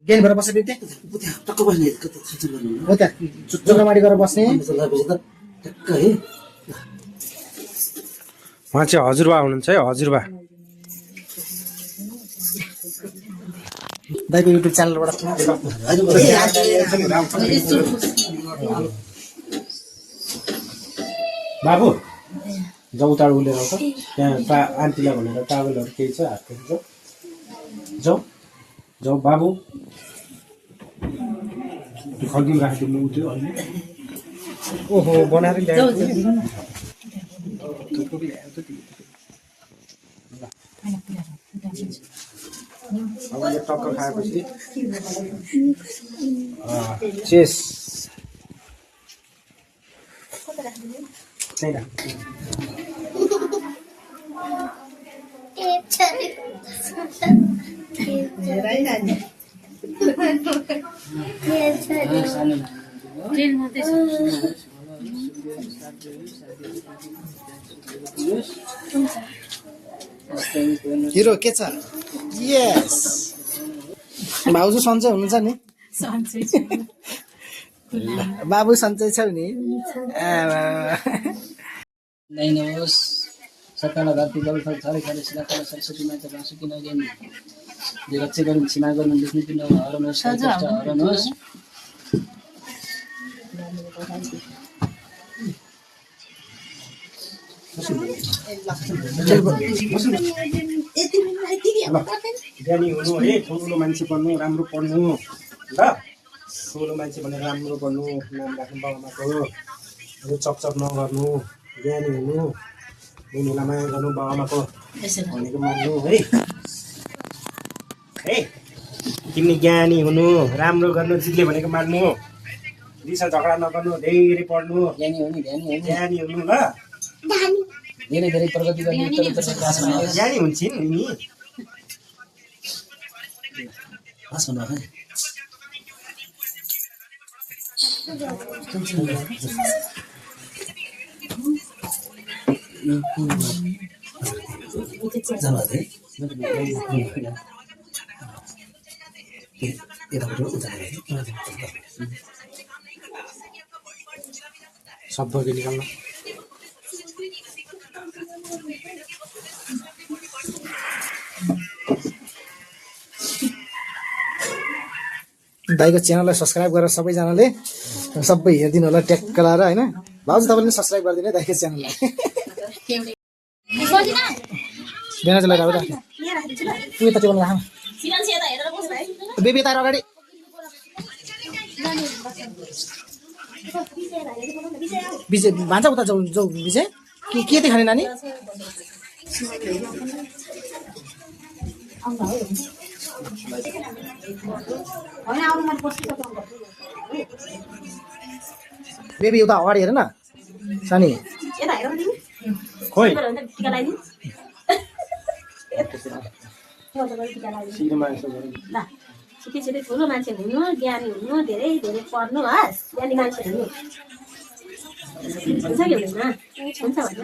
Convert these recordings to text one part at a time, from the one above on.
ज्ञानी भएर बस्ने बित्ते टक्क बस्ने हो त्यहाँ चोक्रमाडी गरेर बस्ने टक्क है उहाँ चाहिँ हजुरबा हुनुहुन्छ है हजुरबा दाइको युट्युब च्यानलबाट बाबु जाउँ टाढो लिएर आउँछ त्यहाँ आन्टीलाई भनेर टावलहरू केही छ हातको जाउँ जाउँ बाबु खल्किम राखिदिनु उठ्यो अहिले ओहो बनाएर ल्यायो अब यो टक्कर खाएपछि चेस त्यही राख हिरो के छ यस भाउजू सन्चै हुनुहुन्छ नि बाबु सन्चै छ नि नैनोस् सकल धरती बलफल छरे छरे शिलाकल सरस्वती माता बाँसुकी नगेनी जगत चाहिँ गर्नु सीमा गर्नु लेख्नु किन हराउनुहोस् हराउनुहोस् ज्ञानी हुनु है ठुलो मान्छे बन्नु राम्रो पढ्नु ल ठुलो मान्छे भनेर राम्रो पढ्नु नाम राख्नु बाबुआमाको चपचप नगर्नु ज्ञानी हुनु उनीहरूलाई माया गर्नु बाबुआमाको भनेको मान्नु है है तिमी ज्ञानी हुनु राम्रो गर्नु जितले भनेको मान्नु रिसा झगडा नगर्नु धेरै पढ्नु ज्ञानी हुनु ल धेरै धेरै प्रगति गर्ने ज्ञानी हुन्छन् नि शब्द निकाल्न दाइको च्यानललाई सब्सक्राइब गरेर सबैजनाले सबै हेरिदिनु होला ट्याक्क लाएर होइन भाउजू तपाईँले सब्सक्राइब गरिदिनु है दाइको च्यानललाई बेनाजुलाई राख्नु तँ यता टेबलमा राख्नु बेबी तार अगाडि विजय भान्सा उता जाऊ जाऊ विजय के देखाने नानी बेबी उता अगाडि हेर न सानी खोइ छिटै ठुलो मान्छे हुनु ज्ञानी हुनु धेरै धेरै पढ्नु हस् ज्ञानी मान्छे हुनु हुन्छ कि हुँदैन हुन्छ भन्नु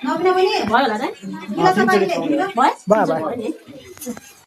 न भयो होला त भयो